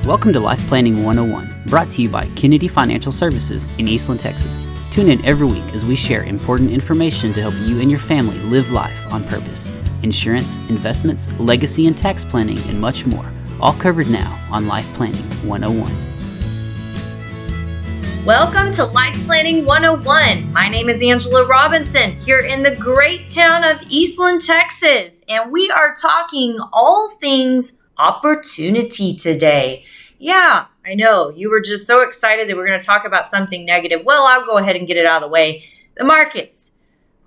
Welcome to Life Planning 101, brought to you by Kennedy Financial Services in Eastland, Texas. Tune in every week as we share important information to help you and your family live life on purpose. Insurance, investments, legacy and tax planning, and much more. All covered now on Life Planning 101. Welcome to Life Planning 101. My name is Angela Robinson here in the great town of Eastland, Texas, and we are talking all things opportunity today. Yeah, I know you were just so excited that we're going to talk about something negative. Well, I'll go ahead and get it out of the way. The markets.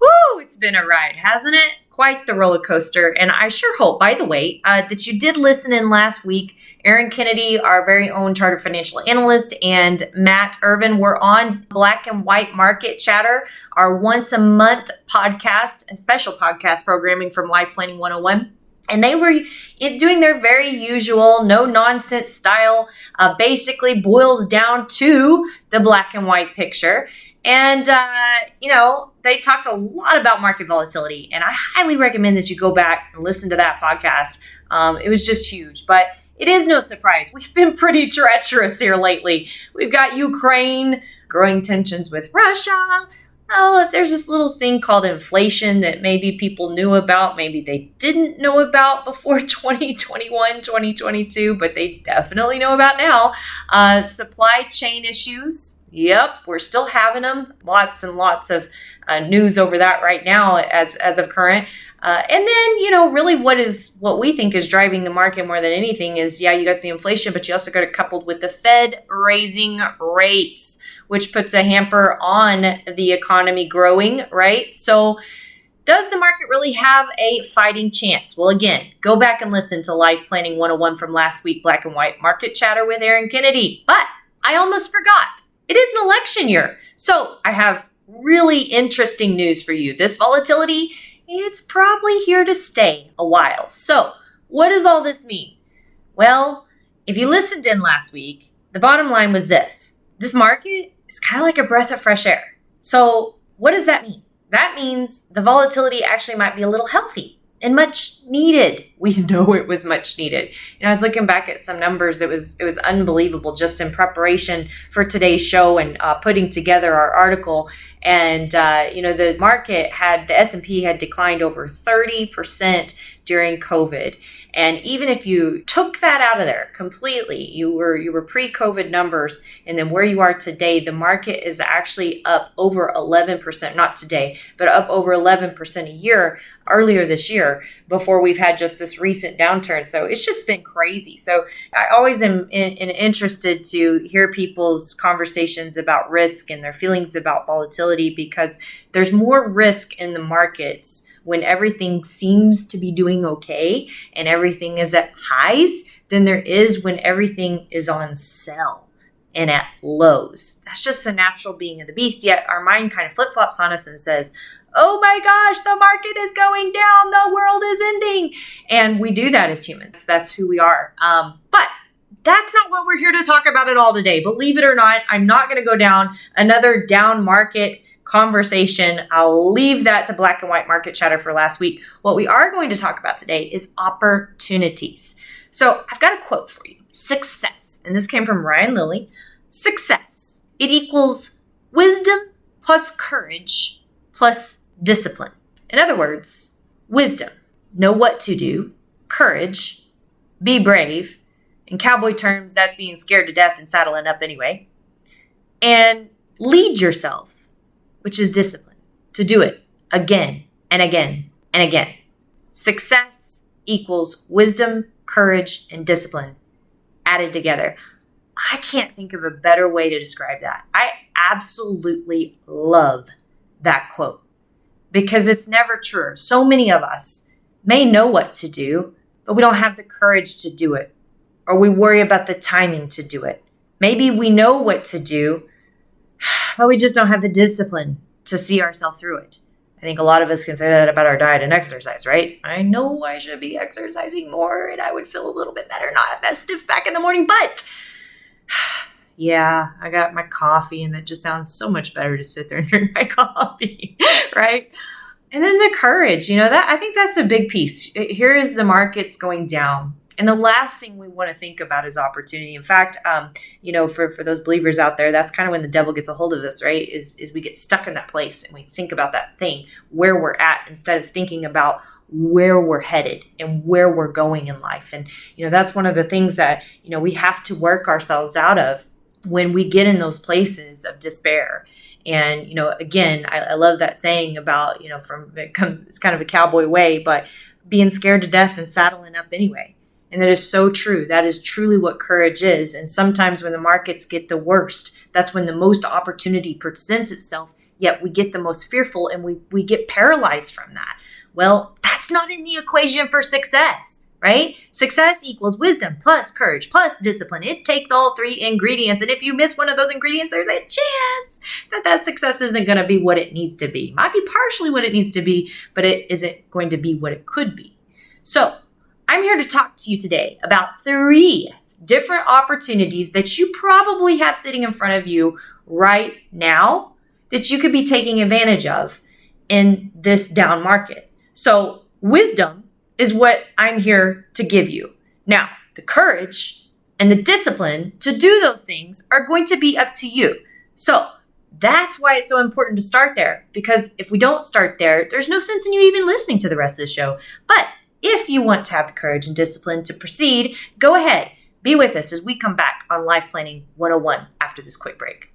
Woo, it's been a ride, hasn't it? Quite the roller coaster. And I sure hope, by the way, that you did listen in last week. Aaron Kennedy, our very own chartered financial analyst, and Matt Irvin were on Black and White Market Chatter, our once a month podcast, a special podcast programming from Life Planning 101. And they were doing their very usual, no-nonsense style, basically boils down to the black and white picture. And, they talked a lot about market volatility. And I highly recommend that you go back and listen to that podcast. It was just huge. But it is no surprise. We've been pretty treacherous here lately. We've got Ukraine, growing tensions with Russia. Oh, there's this little thing called inflation that maybe people knew about, maybe they didn't know about before 2021, 2022, but they definitely know about now. Supply chain issues. Yep, we're still having them. Lots and lots of news over that right now as of current. And then, really what we think is driving the market more than anything is, you got the inflation, but you also got it coupled with the Fed raising rates, which puts a hamper on the economy growing, right? So does the market really have a fighting chance? Well, again, go back and listen to Life Planning 101 from last week, Black and White Market Chatter with Aaron Kennedy. But I almost forgot. It is an election year. So I have really interesting news for you. This volatility, it's probably here to stay a while. So what does all this mean? Well, if you listened in last week, the bottom line was this. This market is kind of like a breath of fresh air. So what does that mean? That means the volatility actually might be a little healthy and much needed. We know it was much needed. I was looking back at some numbers. It was unbelievable just in preparation for today's show and putting together our article. And, the market the S&P had declined over 30% during COVID. And even if you took that out of there completely, you were pre-COVID numbers, and then where you are today, the market is actually up over 11%, not today, but up over 11% a year earlier this year before we've had just this recent downturn. So it's just been crazy. So I always am interested to hear people's conversations about risk and their feelings about volatility, because there's more risk in the markets when everything seems to be doing okay and everything is at highs than there is when everything is on sell and at lows. That's just the natural being of the beast. Yet our mind kind of flip-flops on us and says, oh my gosh, the market is going down, the world is ending. And we do that as humans. That's who we are. But that's not what we're here to talk about at all today. Believe it or not, I'm not going to go down another down market conversation. I'll leave that to Black and White Market Chatter for last week. What we are going to talk about today is opportunities. So I've got a quote for you. Success, and this came from Ryan Lilly. Success, it equals wisdom plus courage plus discipline. In other words, wisdom, know what to do. Courage, be brave. In cowboy terms, that's being scared to death and saddling up anyway. And lead yourself, which is discipline, to do it again and again and again. Success equals wisdom, courage, and discipline added together. I can't think of a better way to describe that. I absolutely love that quote because it's never true. So many of us may know what to do, but we don't have the courage to do it, or we worry about the timing to do it. Maybe we know what to do, but we just don't have the discipline to see ourselves through it. I think a lot of us can say that about our diet and exercise, right? I know I should be exercising more and I would feel a little bit better, not have that stiff back in the morning, but yeah, I got my coffee and that just sounds so much better to sit there and drink my coffee, right? And then the courage, that I think that's a big piece. Here is the markets going down. And the last thing we want to think about is opportunity. In fact, for those believers out there, that's kind of when the devil gets a hold of us, right? Is we get stuck in that place and we think about that thing, where we're at, instead of thinking about where we're headed and where we're going in life. And, that's one of the things that, we have to work ourselves out of when we get in those places of despair. And, again, I love that saying about, it's kind of a cowboy way, but being scared to death and saddling up anyway. And that is so true. That is truly what courage is. And sometimes when the markets get the worst, that's when the most opportunity presents itself, yet we get the most fearful and we get paralyzed from that. Well, that's not in the equation for success, right? Success equals wisdom plus courage plus discipline. It takes all three ingredients. And if you miss one of those ingredients, there's a chance that success isn't going to be what it needs to be. Might be partially what it needs to be, but it isn't going to be what it could be. So I'm here to talk to you today about 3 different opportunities that you probably have sitting in front of you right now that you could be taking advantage of in this down market. So wisdom is what I'm here to give you. Now, the courage and the discipline to do those things are going to be up to you. So that's why it's so important to start there, because if we don't start there, there's no sense in you even listening to the rest of the show. But if you want to have the courage and discipline to proceed, go ahead, be with us as we come back on Life Planning 101 after this quick break.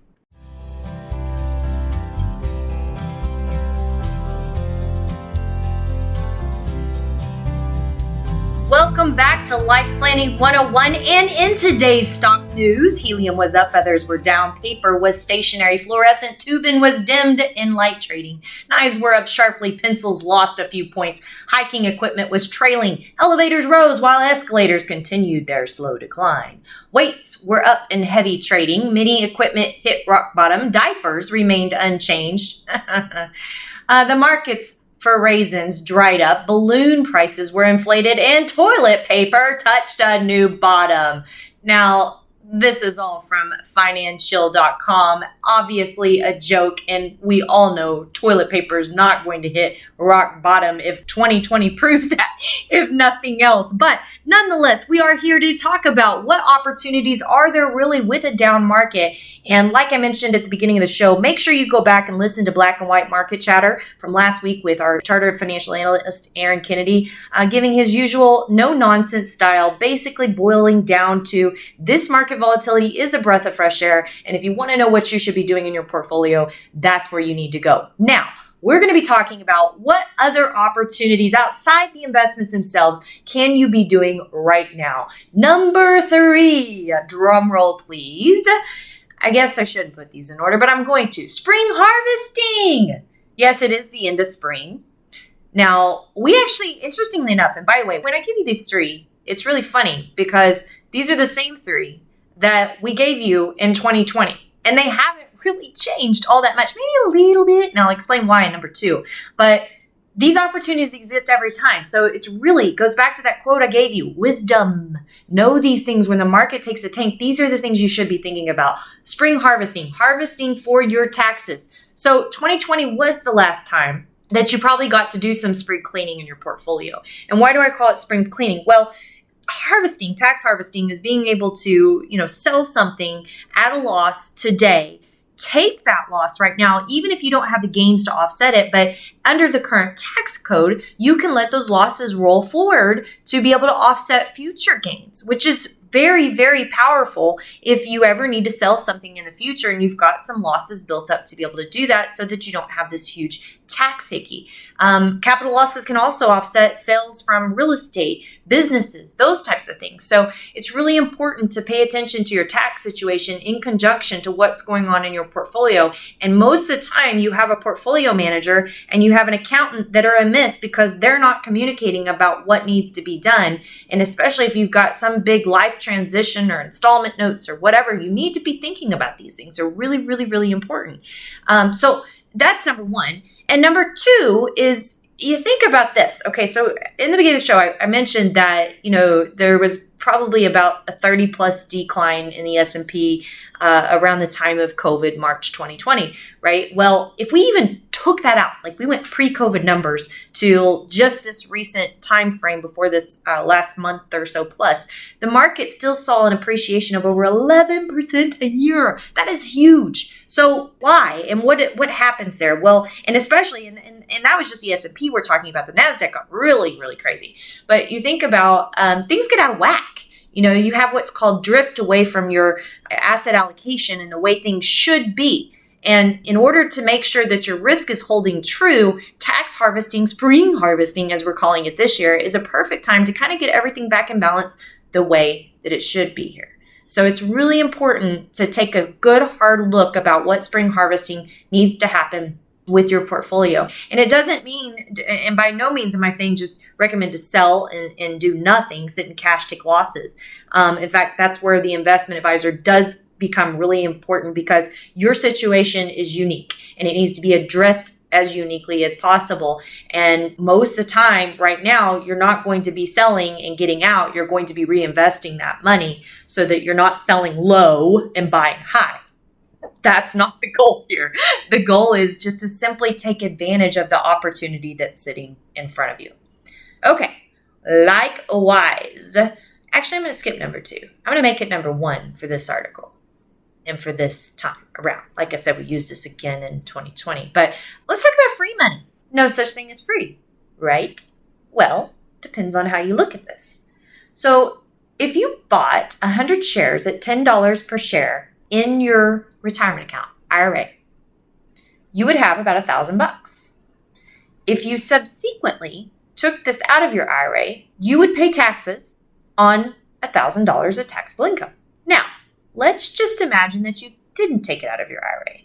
Welcome back to Life Planning 101, and in today's stock news, helium was up, feathers were down, paper was stationary, fluorescent tubing was dimmed in light trading. Knives were up sharply, pencils lost a few points, hiking equipment was trailing, elevators rose while escalators continued their slow decline. Weights were up in heavy trading, mini equipment hit rock bottom, diapers remained unchanged. The markets for raisins dried up, balloon prices were inflated, and toilet paper touched a new bottom. Now, this is all from financial.com. Obviously a joke, and we all know toilet paper is not going to hit rock bottom if 2020 proved that, if nothing else. But nonetheless, we are here to talk about what opportunities are there really with a down market. And like I mentioned at the beginning of the show, make sure you go back and listen to Black and White Market Chatter from last week with our chartered financial analyst, Aaron Kennedy, giving his usual no-nonsense style, basically boiling down to this market volatility is a breath of fresh air. And if you want to know what you should be doing in your portfolio, that's where you need to go. Now, we're going to be talking about what other opportunities outside the investments themselves can you be doing right now. Number 3, drum roll, please. I guess I shouldn't put these in order, but I'm going to. Spring harvesting. Yes, it is the end of spring. Now, we actually, interestingly enough, and by the way, when I give you these 3, it's really funny because these are the same 3 that we gave you in 2020, and they haven't really changed all that much, maybe a little bit, and I'll explain why in number 2, but these opportunities exist every time. So it's really goes back to that quote I gave you, wisdom. Know these things when the market takes a tank. These are the things you should be thinking about. Spring harvesting for your taxes. So 2020 was the last time that you probably got to do some spring cleaning in your portfolio. And why do I call it spring cleaning? Well, tax harvesting is being able to, sell something at a loss today, take that loss right now, even if you don't have the gains to offset it. But under the current tax code, you can let those losses roll forward to be able to offset future gains, which is very, very powerful if you ever need to sell something in the future and you've got some losses built up to be able to do that so that you don't have this huge tax hickey. Capital losses can also offset sales from real estate, businesses, those types of things. So it's really important to pay attention to your tax situation in conjunction to what's going on in your portfolio. And most of the time you have a portfolio manager and you have an accountant that are amiss because they're not communicating about what needs to be done. And especially if you've got some big life transition or installment notes or whatever, you need to be thinking about these things. They're really, really, really important. So that's number 1. And number 2 is you think about this. Okay, so in the beginning of the show, I mentioned that, there was probably about a 30 plus decline in the S&P around the time of COVID, March 2020, right? Well, if we even took that out, like we went pre-COVID numbers to just this recent time frame before this last month or so plus, the market still saw an appreciation of over 11% a year. That is huge. So why? And what happens there? Well, and especially, and that was just the S&P we're talking about. The NASDAQ got really, really crazy. But you think about things get out of whack. You have what's called drift away from your asset allocation and the way things should be. And in order to make sure that your risk is holding true, tax harvesting, spring harvesting, as we're calling it this year, is a perfect time to kind of get everything back in balance the way that it should be here. So it's really important to take a good hard look about what spring harvesting needs to happen with your portfolio. And it doesn't mean, and by no means am I saying just recommend to sell and do nothing, sit in cash, take losses. In fact, that's where the investment advisor does become really important, because your situation is unique and it needs to be addressed as uniquely as possible. And most of the time right now, you're not going to be selling and getting out. You're going to be reinvesting that money so that you're not selling low and buying high. That's not the goal here. The goal is just to simply take advantage of the opportunity that's sitting in front of you. Okay, likewise. Actually, I'm going to skip number 2. I'm going to make it number 1 for this article and for this time around. Like I said, we used this again in 2020. But let's talk about free money. No such thing as free, right? Well, depends on how you look at this. So if you bought 100 shares at $10 per share in your retirement account, IRA, you would have about $1,000. If you subsequently took this out of your IRA, you would pay taxes on $1,000 of taxable income. Now, let's just imagine that you didn't take it out of your IRA.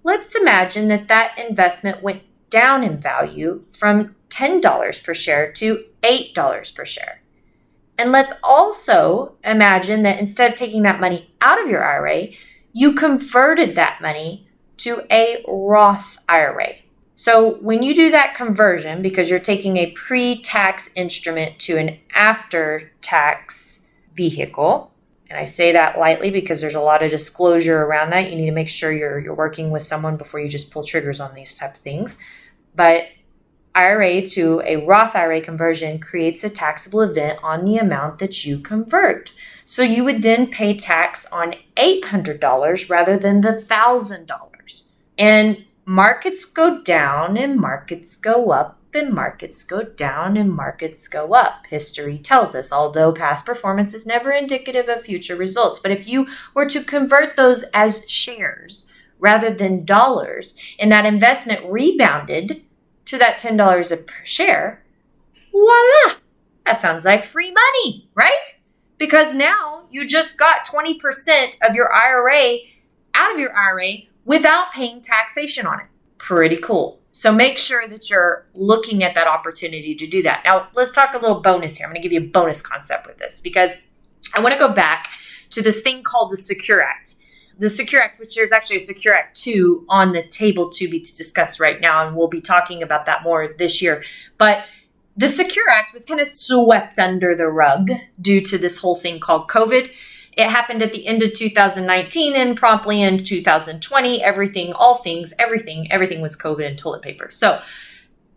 Let's imagine that that investment went down in value from $10 per share to $8 per share. And let's also imagine that instead of taking that money out of your IRA, you converted that money to a Roth IRA. So when you do that conversion, because you're taking a pre-tax instrument to an after-tax vehicle, and I say that lightly because there's a lot of disclosure around that. You need to make sure you're working with someone before you just pull triggers on these type of things. But IRA to a Roth IRA conversion creates a taxable event on the amount that you convert. So you would then pay tax on $800 rather than the $1,000. And markets go down and markets go up and markets go down and markets go up. History tells us, although past performance is never indicative of future results. But if you were to convert those as shares rather than dollars, and that investment rebounded to that $10 per share, voila! That sounds like free money, right? Because now you just got 20% of your IRA out of your IRA without paying taxation on it. Pretty cool. So make sure that you're looking at that opportunity to do that. Now, let's talk a little bonus here. I'm going to give you a bonus concept with this, because I want to go back to this thing called the Secure Act. The Secure Act, which there's actually a Secure Act 2 on the table to be discussed right now, and we'll be talking about that more this year. But the Secure Act was kind of swept under the rug due to this whole thing called COVID. It happened at the end of 2019, and promptly in 2020, everything was COVID and toilet paper. So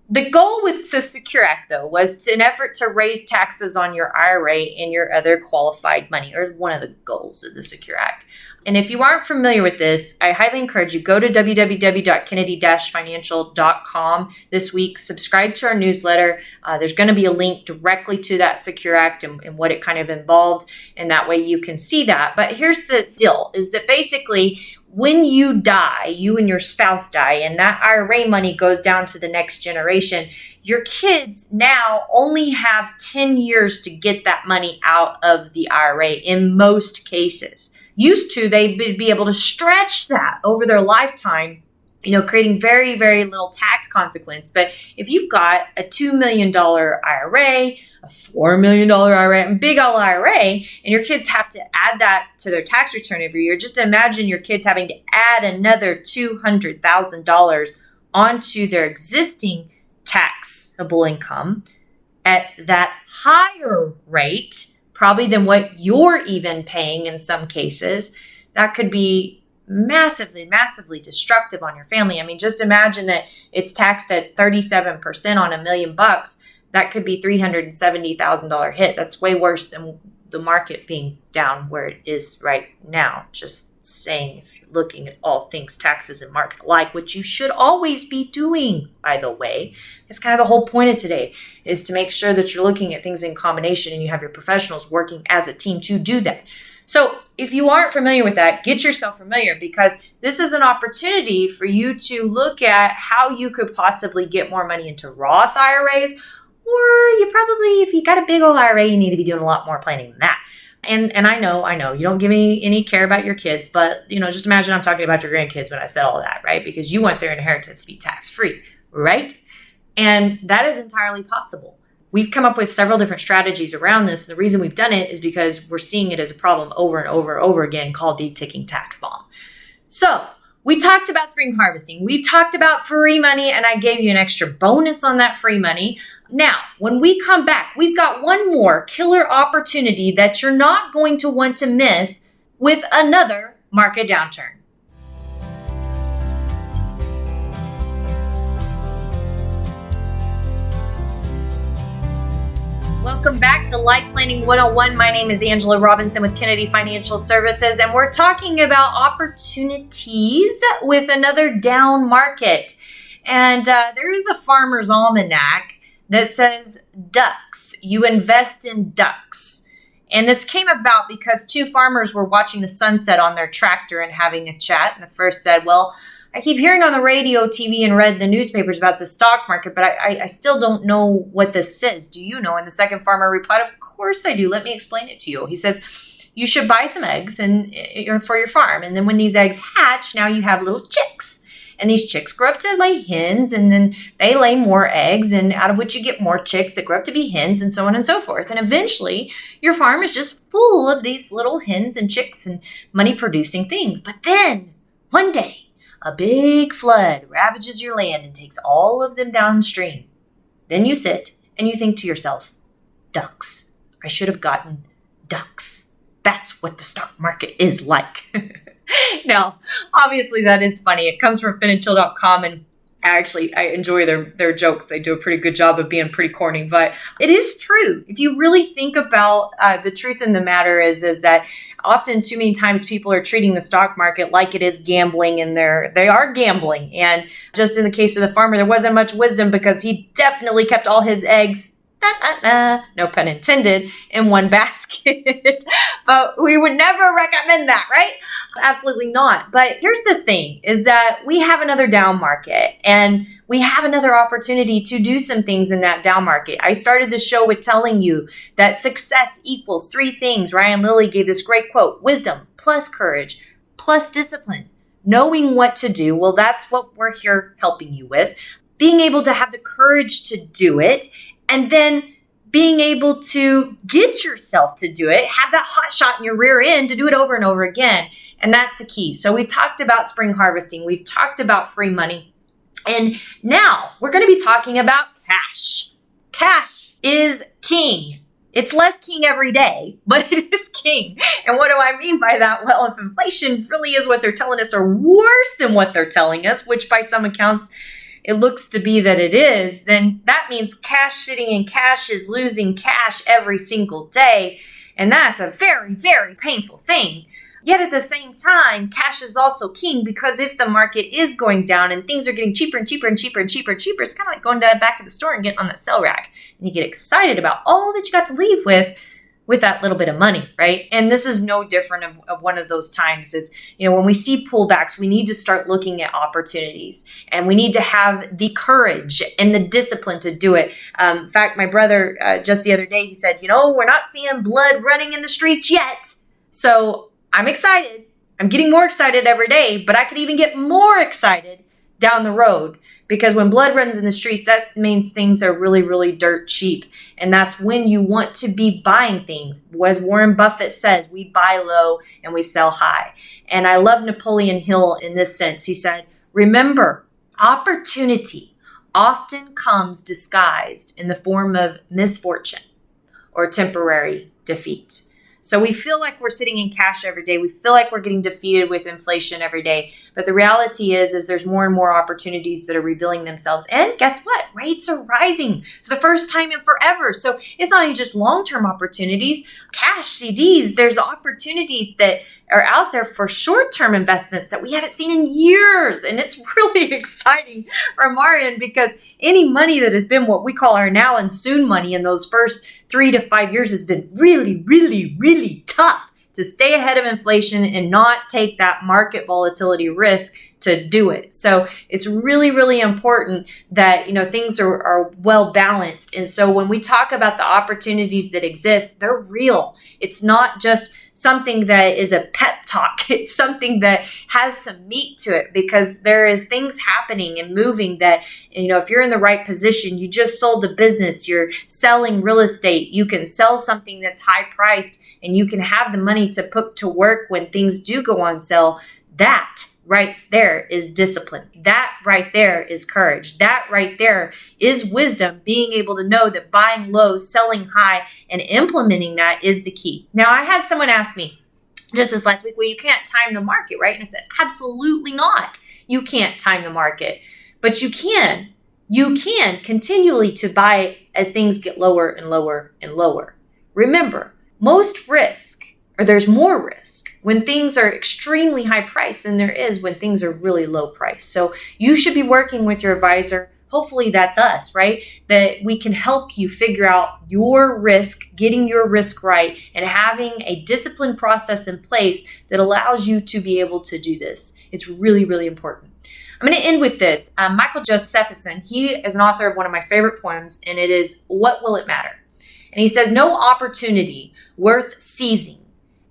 the goal with the Secure Act, though, was an effort to raise taxes on your IRA and your other qualified money, or one of the goals of the Secure Act. And if you aren't familiar with this, I highly encourage you, go to www.kennedy-financial.com this week, subscribe to our newsletter. There's going to be a link directly to that Secure Act and what it kind of involved, and that way you can see that. But here's the deal, is that basically when you die, you and your spouse die, and that IRA money goes down to the next generation, your kids now only have 10 years to get that money out of the IRA in most cases. Used to, they'd be able to stretch that over their lifetime, creating very, very little tax consequence. But if you've got a $2 million IRA, a $4 million IRA, a big old IRA, and your kids have to add that to their tax return every year, just imagine your kids having to add another $200,000 onto their existing taxable income at that higher rate probably than what you're even paying in some cases. That could be massively, massively destructive on your family. I mean, just imagine that it's taxed at 37% on $1 million. That could be $370,000 hit. That's way worse than the market being down where it is right now. Just saying, if you're looking at all things taxes and market alike, which you should always be doing, by the way. That's kind of the whole point of today, is to make sure that you're looking at things in combination and you have your professionals working as a team to do that. So if you aren't familiar with that, get yourself familiar, because this is an opportunity for you to look at how you could possibly get more money into Roth IRAs, or you probably, if you got a big old IRA, you need to be doing a lot more planning than that. And I know you don't give any care about your kids, but just imagine I'm talking about your grandkids when I said all that, right? Because you want their inheritance to be tax-free, right? And that is entirely possible. We've come up with several different strategies around this. The reason we've done it is because we're seeing it as a problem over and over and over again, called the ticking tax bomb. So we talked about spring harvesting. We've talked about free money, and I gave you an extra bonus on that free money. Now, when we come back, we've got one more killer opportunity that you're not going to want to miss with another market downturn. Welcome back to Life Planning 101. My name is Angela Robinson with Kennedy Financial Services, and we're talking about opportunities with another down market. And there is a farmer's almanac that says ducks. You invest in ducks. And this came about because two farmers were watching the sunset on their tractor and having a chat. And the first said, well, I keep hearing on the radio, TV, and read the newspapers about the stock market, but I still don't know what this says. Do you know? And the second farmer replied, of course I do. Let me explain it to you. He says, you should buy some eggs for your farm. And then when these eggs hatch, now you have little chicks. And these chicks grow up to lay hens, and then they lay more eggs, and out of which you get more chicks that grow up to be hens, and so on and so forth. And eventually, your farm is just full of these little hens and chicks and money-producing things. But then, one day, a big flood ravages your land and takes all of them downstream. Then you sit and you think to yourself, ducks. I should have gotten ducks. That's what the stock market is like. Now, obviously that is funny. It comes from finandchill.com, and I enjoy their jokes. They do a pretty good job of being pretty corny, but it is true. If you really think about the truth in the matter is that often too many times people are treating the stock market like it is gambling, and they are gambling. And just in the case of the farmer, there wasn't much wisdom, because he definitely kept all his eggs, no pun intended, in one basket. But we would never recommend that, right? Absolutely not. But here's the thing, is that we have another down market, and we have another opportunity to do some things in that down market. I started the show with telling you that success equals three things. Ryan Lilly gave this great quote: wisdom plus courage plus discipline. Knowing what to do. Well, that's what we're here helping you with. Being able to have the courage to do it, and then being able to get yourself to do it, have that hot shot in your rear end to do it over and over again. And that's the key. So we've talked about spring harvesting. We've talked about free money. And now we're going to be talking about cash. Cash is king. It's less king every day, but it is king. And what do I mean by that? Well, if inflation really is what they're telling us, or worse than what they're telling us, which by some accounts it looks to be that it is, then that means cash sitting in cash is losing cash every single day. And that's a very, very painful thing. Yet at the same time, cash is also king, because if the market is going down and things are getting cheaper and cheaper and cheaper and cheaper and cheaper, it's kind of like going to the back of the store and getting on that sale rack. And you get excited about all that you got to leave with that little bit of money, right? And this is no different of one of those times is, when we see pullbacks, we need to start looking at opportunities, and we need to have the courage and the discipline to do it. In fact, my brother, just the other day, he said, we're not seeing blood running in the streets yet. So I'm excited. I'm getting more excited every day, but I could even get more excited down the road, because when blood runs in the streets, that means things are really, really dirt cheap. And that's when you want to be buying things. As Warren Buffett says, we buy low and we sell high. And I love Napoleon Hill in this sense. He said, remember, opportunity often comes disguised in the form of misfortune or temporary defeat. So we feel like we're sitting in cash every day. We feel like we're getting defeated with inflation every day. But the reality is there's more and more opportunities that are revealing themselves. And guess what? Rates are rising for the first time in forever. So it's not even just long-term opportunities, cash, CDs. There's opportunities that are out there for short-term investments that we haven't seen in years. And it's really exciting from our end because any money that has been what we call our now and soon money in those first 3 to 5 years has been really, really, really tough to stay ahead of inflation and not take that market volatility risk to do it. So it's really, really important that, things are well balanced. And so when we talk about the opportunities that exist, they're real. It's not just something that is a pep talk. It's something that has some meat to it because there is things happening and moving that, if you're in the right position, you just sold a business, you're selling real estate, you can sell something that's high priced and you can have the money to put to work when things do go on sale. That right there is discipline. That right there is courage. That right there is wisdom, being able to know that buying low, selling high, and implementing that is the key. Now, I had someone ask me just this last week, well, you can't time the market, right? And I said, absolutely not. You can't time the market, but you can continually to buy as things get lower and lower and lower. Remember, there's more risk when things are extremely high priced than there is when things are really low priced. So you should be working with your advisor. Hopefully that's us, right? That we can help you figure out your risk, getting your risk right, and having a disciplined process in place that allows you to be able to do this. It's really, really important. I'm going to end with this. Michael Josephson, he is an author of one of my favorite poems, and it is What Will It Matter? And he says, no opportunity worth seizing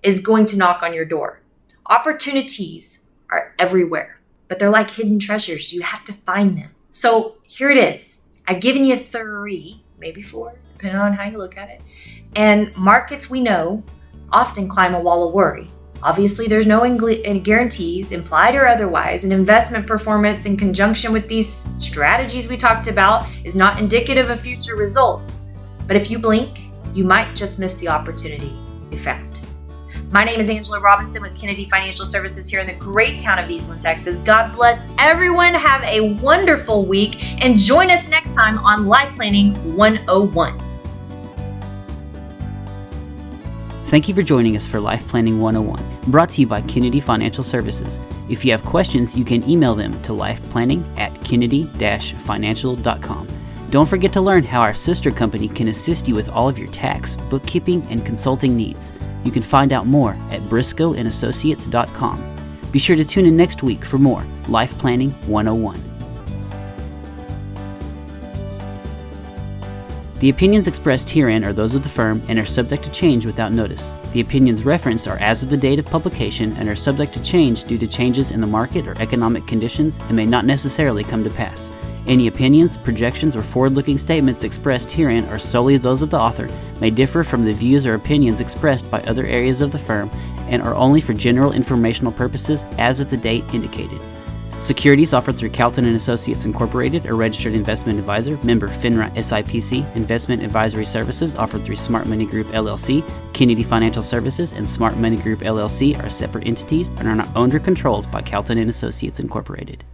is going to knock on your door. Opportunities are everywhere, but they're like hidden treasures. You have to find them. So here it is. I've given you 3, maybe 4, depending on how you look at it. And markets, we know, often climb a wall of worry. Obviously, there's no any guarantees, implied or otherwise, and investment performance in conjunction with these strategies we talked about is not indicative of future results. But if you blink, you might just miss the opportunity you found. My name is Angela Robinson with Kennedy Financial Services here in the great town of Eastland, Texas. God bless everyone. Have a wonderful week and join us next time on Life Planning 101. Thank you for joining us for Life Planning 101, brought to you by Kennedy Financial Services. If you have questions, you can email them to lifeplanning@kennedy-financial.com. Don't forget to learn how our sister company can assist you with all of your tax, bookkeeping, and consulting needs. You can find out more at briscoeandassociates.com. Be sure to tune in next week for more Life Planning 101. The opinions expressed herein are those of the firm and are subject to change without notice. The opinions referenced are as of the date of publication and are subject to change due to changes in the market or economic conditions and may not necessarily come to pass. Any opinions, projections, or forward-looking statements expressed herein are solely those of the author, may differ from the views or opinions expressed by other areas of the firm, and are only for general informational purposes as of the date indicated. Securities offered through Calton & Associates Incorporated, a registered investment advisor, member FINRA SIPC. Investment advisory services offered through Smart Money Group LLC. Kennedy Financial Services and Smart Money Group LLC are separate entities and are not owned or controlled by Calton & Associates Incorporated.